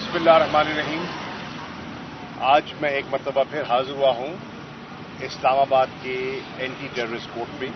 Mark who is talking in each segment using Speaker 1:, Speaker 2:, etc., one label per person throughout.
Speaker 1: बिस्मिल्लाहिर्रहमानिर्रहीम। आज मैं एक मरतबा फिर हाजिर हुआ हूँ इस्लामाबाद के एंटी टेररिस्ट कोर्ट में।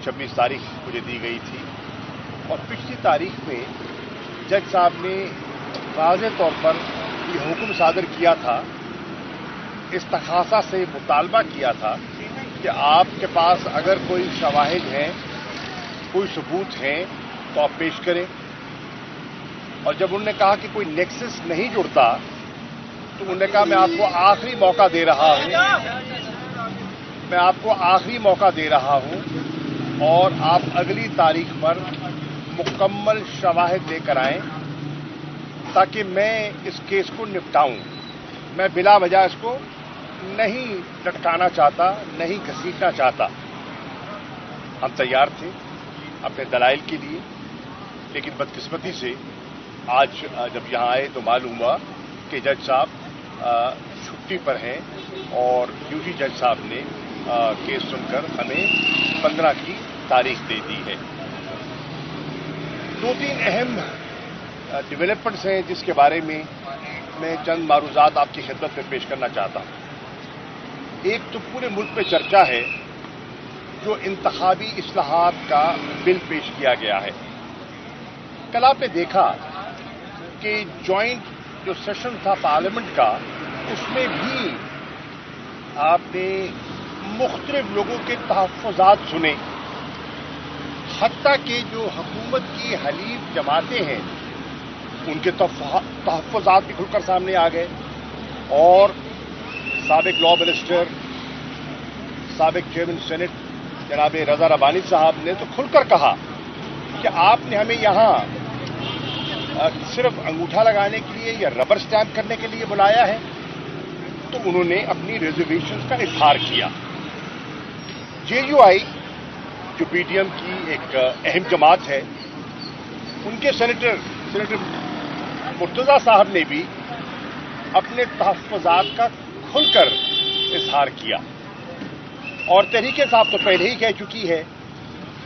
Speaker 1: 26 तारीख मुझे दी गई थी और पिछली तारीख में जज साहब ने वाज़ेह तौर पर ये हुक्म सादर किया था, इस्तखासा से मुतालबा किया था कि आपके पास अगर कोई शवाहिद हैं, कोई सबूत हैं तो आप पेश करें। और जब उन्होंने कहा कि कोई नेक्सस नहीं जुड़ता तो उन्होंने कहा मैं आपको आखिरी मौका दे रहा हूं, मैं आपको आखिरी मौका दे रहा हूं और आप अगली तारीख पर मुकम्मल शवाहिद लेकर आएं ताकि मैं इस केस को निपटाऊं। मैं बिला वजह इसको नहीं लटकाना चाहता, नहीं घसीटना चाहता। हम तैयार थे अपने दलाइल के लिए, लेकिन बदकिस्मती से आज जब यहां आए तो मालूम हुआ कि जज साहब छुट्टी पर हैं और ड्यूटी जज साहब ने केस सुनकर हमें 15 की तारीख दे दी है। 2-3 अहम डेवलपमेंट्स हैं जिसके बारे में मैं चंद मारूजात आपकी खिदमत में पेश करना चाहता हूं। एक तो पूरे मुल्क में चर्चा है जो इंतखाबी इस्लाहात का बिल पेश किया गया है। कल आपने देखा कि जॉइंट जो सेशन था पार्लियामेंट का, उसमें भी आपने मुख्तलिफ लोगों के तहफ़्फ़ुज़ात सुने। हत्ता कि जो हुकूमत की हलीफ जमातें हैं उनके तहफ़्फ़ुज़ात भी खुलकर सामने आ गए और साबिक लॉ मिनिस्टर, साबिक चेयरमैन सेनेट जनाब रज़ा रब्बानी साहब ने तो खुलकर कहा कि आपने हमें यहां सिर्फ अंगूठा लगाने के लिए या रबर स्टैंप करने के लिए बुलाया है। तो उन्होंने अपनी रिजर्वेशन का इजहार किया। जेयूआई जो पीटीएम की एक अहम जमात है, उनके सेनेटर मुर्तजा साहब ने भी अपने तहफ़्फ़ुज़ात का खुलकर इजहार किया और तहरीक साहब तो पहले ही कह चुकी है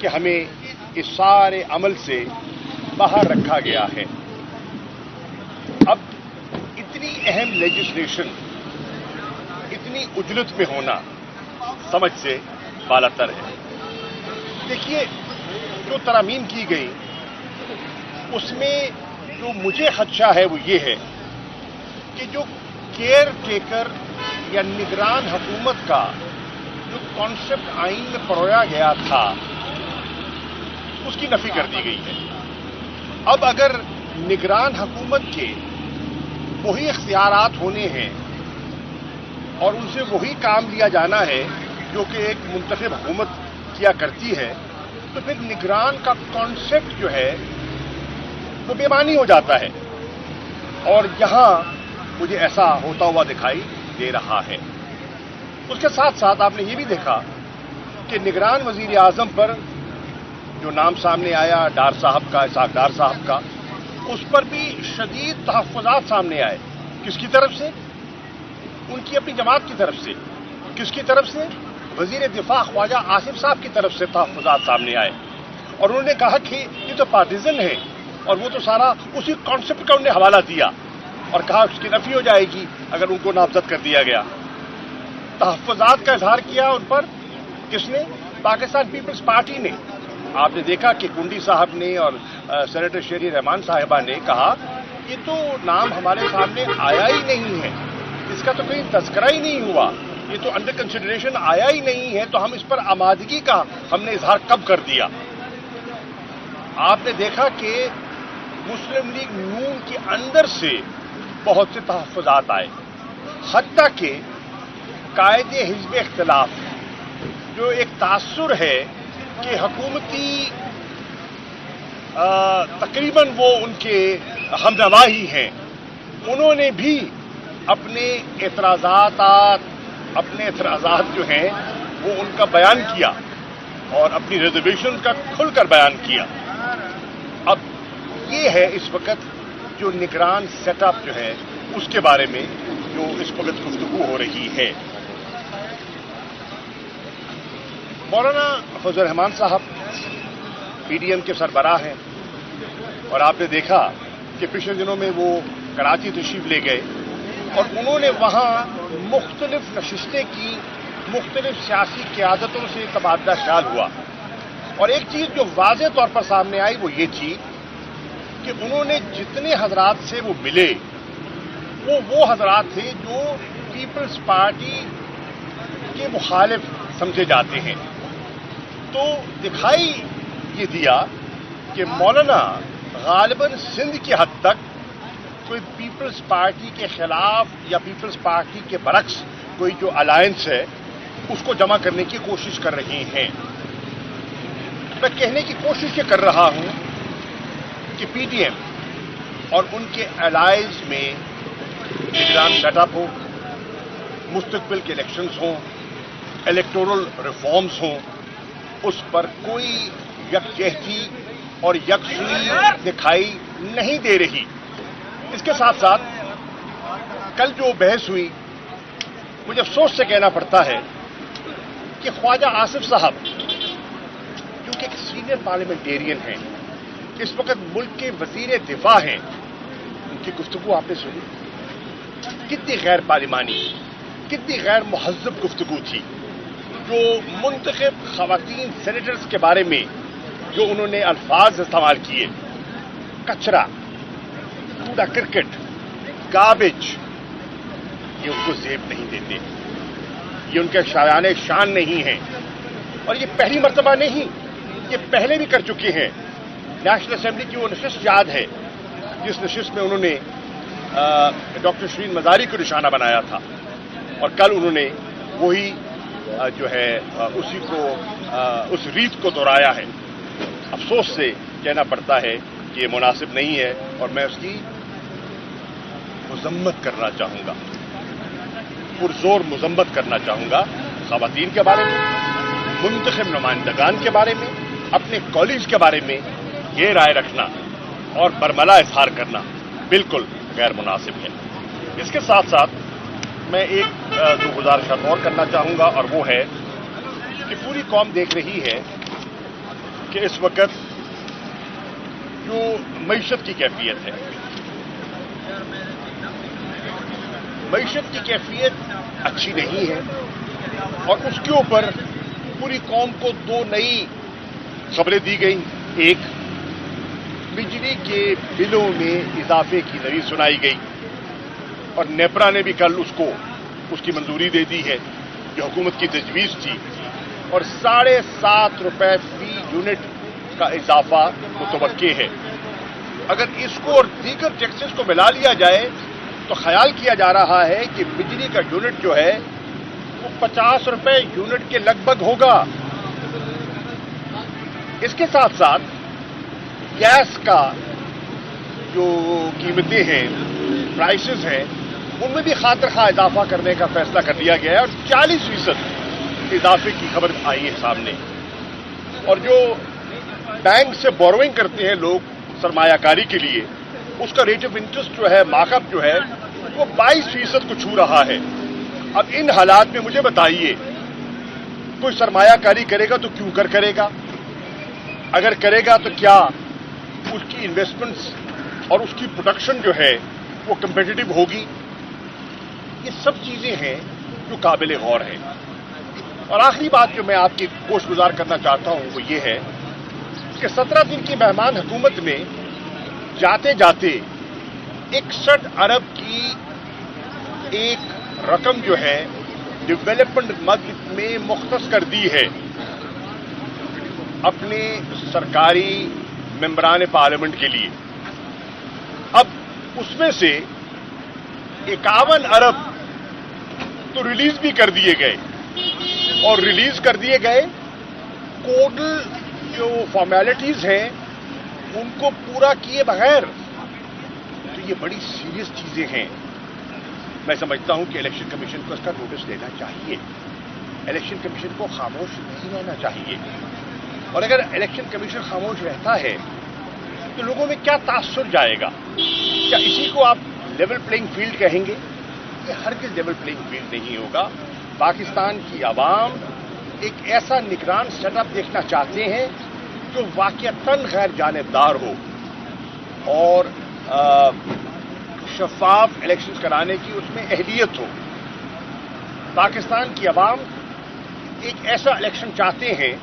Speaker 1: कि हमें इस सारे अमल से बाहर रखा गया है। अब इतनी अहम लेजिस्लेशन इतनी उजलत में होना समझ से बालातर है। देखिए, जो तरामीम की गई उसमें जो मुझे खदशा है वो ये है कि जो केयर टेकर या निगरान हुकूमत का जो कॉन्सेप्ट आइन में परोया गया था उसकी नफी कर दी गई है। अब अगर निगरान हुकूमत के वही इख्तियारात होने हैं और उनसे वही काम लिया जाना है जो कि एक मुंतखब हुकूमत किया करती है, तो फिर निगरान का कॉन्सेप्ट जो है वो बेमानी हो जाता है और यहां मुझे ऐसा होता हुआ दिखाई दे रहा है। उसके साथ साथ आपने ये भी देखा कि निगरान वजीर आजम पर जो नाम सामने आया डार साहब का, इसाक डार साहब का, उस पर भी शदीद तहफ़्फ़ुज़ात सामने आए। किसकी तरफ से? उनकी अपनी जमात की तरफ से। किसकी तरफ से? वजीर दिफा ख्वाजा आसिफ साहब की तरफ से तहफ़्फ़ुज़ात सामने आए और उन्होंने कहा कि ये तो पार्टीजन है और वो तो सारा उसी कॉन्सेप्ट का उन्होंने हवाला दिया और कहा उसकी नफी हो जाएगी अगर उनको नामजद कर दिया गया। तहफ़्फ़ुज़ात का इजहार किया उन पर किसने? पाकिस्तान पीपल्स पार्टी ने। आपने देखा कि कुंडी साहब ने और सेनेटर शेरी रहमान साहिबा ने कहा ये तो नाम हमारे सामने आया ही नहीं है, इसका तो कहीं तज़किरा ही नहीं हुआ, ये तो अंडर कंसिडरेशन आया ही नहीं है, तो हम इस पर आमादगी का हमने इजहार कब कर दिया। आपने देखा कि मुस्लिम लीग नून के अंदर से बहुत से तहफ़्फ़ुज़ात आए, हत्ता कि कायदे हिज़्ब इख्तिलाफ जो एक तासुर है कि हुकूमती तकरीबन वो उनके हमनवा ही हैं, उन्होंने भी अपने एतराज़ात जो हैं वो उनका बयान किया और अपनी रिजर्वेशन का खुलकर बयान किया। अब ये है इस वक्त जो निगरान सेटअप जो है उसके बारे में जो इस वक्त गुफ्तगू हो रही है। मौलाना फजल रहमान साहब पीडीएम के सरबराह हैं और आपने देखा कि کہ پچھلے دنوں میں وہ کراچی تشریف لے گئے اور انہوں نے وہاں مختلف نشستیں کی، مختلف سیاسی قیادتوں سے تبادلہ خیال ہوا، اور ایک چیز جو واضح طور پر سامنے آئی وہ یہ تھی کہ انہوں نے جتنے حضرات سے وہ ملے وہ حضرات تھے جو پیپلز پارٹی کے مخالف سمجھے جاتے ہیں۔ تو دکھائی یہ دیا کہ مولانا غالباً سندھ کی حد تک کوئی پیپلز پارٹی کے خلاف یا پیپلز پارٹی کے برعکس کوئی جو الائنس ہے اس کو جمع کرنے کی کوشش کر رہے ہیں۔ میں کہنے کی کوشش یہ کر رہا ہوں کہ پی ٹی ایم اور ان کے الائز میں نگران سیٹ اپ ہو، مستقبل کے الیکشنز ہوں، الیکٹورل ریفارمز ہوں، اس پر کوئی یکجہتی اور یکسوئی دکھائی نہیں دے رہی۔ اس کے ساتھ ساتھ کل جو بحث ہوئی مجھے افسوس سے کہنا پڑتا ہے کہ خواجہ آصف صاحب کیونکہ ایک سینئر پارلیمنٹیرین ہیں، اس وقت ملک کے وزیر دفاع ہیں، ان کی گفتگو آپ نے سنی، کتنی غیر پارلیمانی، کتنی غیر مہذب گفتگو تھی۔ جو منتخب خواتین سینیٹرز کے بارے میں جو انہوں نے الفاظ استعمال کیے، کچرا، کوڑا کرکٹ، گاربیج، یہ ان کو زیب نہیں دیتے، یہ ان کے شایان شان نہیں ہیں، اور یہ پہلی مرتبہ نہیں، یہ پہلے بھی کر چکے ہیں۔ نیشنل اسمبلی کی وہ نشست یاد ہے جس نشست میں انہوں نے ڈاکٹر شرین مزاری کو نشانہ بنایا تھا، اور کل انہوں نے وہی جو ہے اس ریت کو دہرایا ہے۔ افسوس سے کہنا پڑتا ہے کہ یہ مناسب نہیں ہے، اور میں اس کی مذمت کرنا چاہوں گا، پرزور مذمت کرنا چاہوں گا۔ خواتین کے بارے میں، منتخب نمائندگان کے بارے میں، اپنے کالج کے بارے میں یہ رائے رکھنا اور برملا اظہار کرنا بالکل غیر مناسب ہے۔ اس کے ساتھ ساتھ میں ایک دو گزارشات اور کرنا چاہوں گا، اور وہ ہے کہ پوری قوم دیکھ رہی ہے کہ اس وقت جو معیشت کی کیفیت ہے، معیشت کی کیفیت اچھی نہیں ہے، اور اس کے اوپر پوری قوم کو دو نئی خبریں دی گئی۔ ایک، بجلی کے بلوں میں اضافے کی نئی سنائی گئی، اور نیپرا نے بھی کل اس کی منظوری دے دی ہے جو حکومت کی تجویز تھی، اور 7.5 روپے فی یونٹ کا اضافہ متوقع ہے۔ اگر اس کو اور دیگر ٹیکسز کو ملا لیا جائے تو خیال کیا جا رہا ہے کہ بجلی کا یونٹ جو ہے وہ 50 روپے یونٹ کے لگ بھگ ہوگا۔ اس کے ساتھ ساتھ گیس کا جو قیمتیں ہیں، پرائسز ہیں، ان میں بھی خاطر خواہ اضافہ کرنے کا فیصلہ کر لیا گیا ہے، اور 40% اضافے کی خبر آئی ہے سامنے۔ اور جو بینک سے بوروئنگ کرتے ہیں لوگ سرمایہ کاری کے لیے، اس کا ریٹ آف انٹرسٹ جو ہے، مارک اپ جو ہے، وہ 22% کو چھو رہا ہے۔ اب ان حالات میں مجھے بتائیے، کوئی سرمایہ کاری کرے گا تو کیوں کرے گا؟ اگر کرے گا تو کیا اس کی انویسٹمنٹس اور اس کی پروڈکشن جو ہے وہ کمپیٹیٹو ہوگی؟ یہ سب چیزیں ہیں جو قابل غور ہیں۔ اور آخری بات جو میں آپ کی گوش گزار کرنا چاہتا ہوں وہ یہ ہے کہ 17 دن کی مہمان حکومت میں جاتے جاتے 61 ارب کی ایک رقم جو ہے ڈیولپمنٹ مد میں مختص کر دی ہے اپنے سرکاری ممبران پارلیمنٹ کے لیے۔ اب اس میں سے 51 ارب تو ریلیز بھی کر دیے گئے، اور ریلیز کر دیے گئے کوڈل جو فارمیلٹیز ہیں ان کو پورا کیے بغیر۔ تو یہ بڑی سیریس چیزیں ہیں۔ میں سمجھتا ہوں کہ الیکشن کمیشن کو اس کا نوٹس لینا چاہیے، الیکشن کمیشن کو خاموش نہیں رہنا چاہیے۔ اور اگر الیکشن کمیشن خاموش رہتا ہے تو لوگوں میں کیا تاثر جائے گا؟ کیا اسی کو آپ لیول پلینگ فیلڈ کہیں گے؟ یہ ہرگز لیول پلینگ فیلڈ نہیں ہوگا۔ پاکستان کی عوام ایک ایسا نگران سیٹ اپ دیکھنا چاہتے ہیں جو واقعتاً غیر جانبدار ہو، اور शफाफ इलेक्शन कराने की उसमें अहलियत हो। पाकिस्तान की आवाम एक ऐसा इलेक्शन चाहते हैं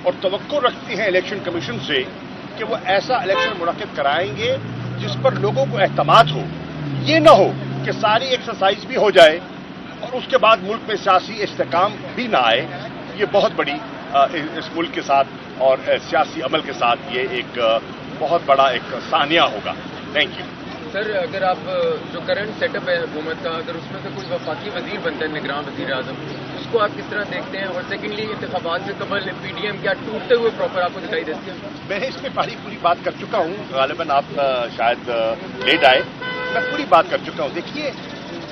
Speaker 1: और तवक्को रखते हैं इलेक्शन कमीशन से कि वो ऐसा इलेक्शन मुनक्किद कराएंगे जिस पर लोगों को एतमाद हो। ये न हो कि सारी एक्सरसाइज भी हो जाए और उसके बाद मुल्क में सियासी इस्तेकाम भी ना आए। ये बहुत बड़ी इस मुल्क के साथ और सियासी अमल के साथ ये एक बहुत बड़ा एक सानिया होगा। Thank you.
Speaker 2: सर, अगर आप जो करंट सेटअप है हुकूमत का, अगर उसमें से कोई वफाकी वजीर बनता है निगरान वजीर आजम, उसको आप किस तरह देखते हैं? और सेकेंडली, इंतखाबात से कबल पीडीएम क्या टूटते हुए प्रॉपर आपको दिखाई देती है?
Speaker 1: मैं इसमें पूरी बात कर चुका हूँ, गालिबन आप शायद लेट आए। मैं पूरी बात कर चुका हूँ। देखिए,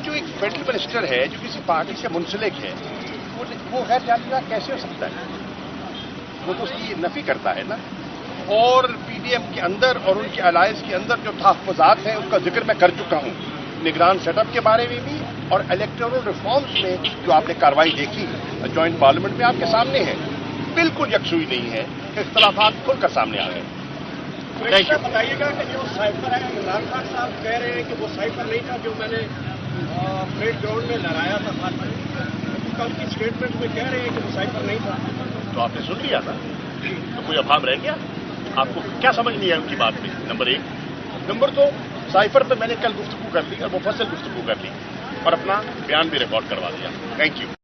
Speaker 1: जो एक फेडरल मिनिस्टर है जो किसी पार्टी से मुंसलिक है, वो गैर जातीय कैसे हो सकता है? वो तो उसकी नफी करता है ना। और पीडीएम के अंदर और उनके अलायंस के अंदर जो तहफ़्फ़ुज़ात हैं उसका जिक्र मैं कर चुका हूँ, निगरान सेटअप के बारे में भी और इलेक्टोरल रिफॉर्म्स में जो आपने कार्रवाई देखी जॉइंट पार्लियामेंट में आपके सामने है। बिल्कुल यकसुई नहीं है, इख्तलाफात खुलकर सामने आ गए।
Speaker 3: Thank you. बताइएगा कि जो साइफर है, इमरान खान साहब कह रहे हैं कि वो साइफर नहीं था जो मैंने परेड ग्राउंड में लहराया था बाद में। कल की स्टेटमेंट में कह रहे हैं कि वो साइफर नहीं था।
Speaker 1: तो आपने सुन लिया था, तो कोई अभाव रह गया? आपको क्या समझ नहीं है उनकी बात में? नंबर 1। नंबर 2, साइफर पर मैंने कल गुफ्तगू कर ली और मुफस्सल गुफ्तगू कर ली और अपना बयान भी रिकॉर्ड करवा दिया। Thank you.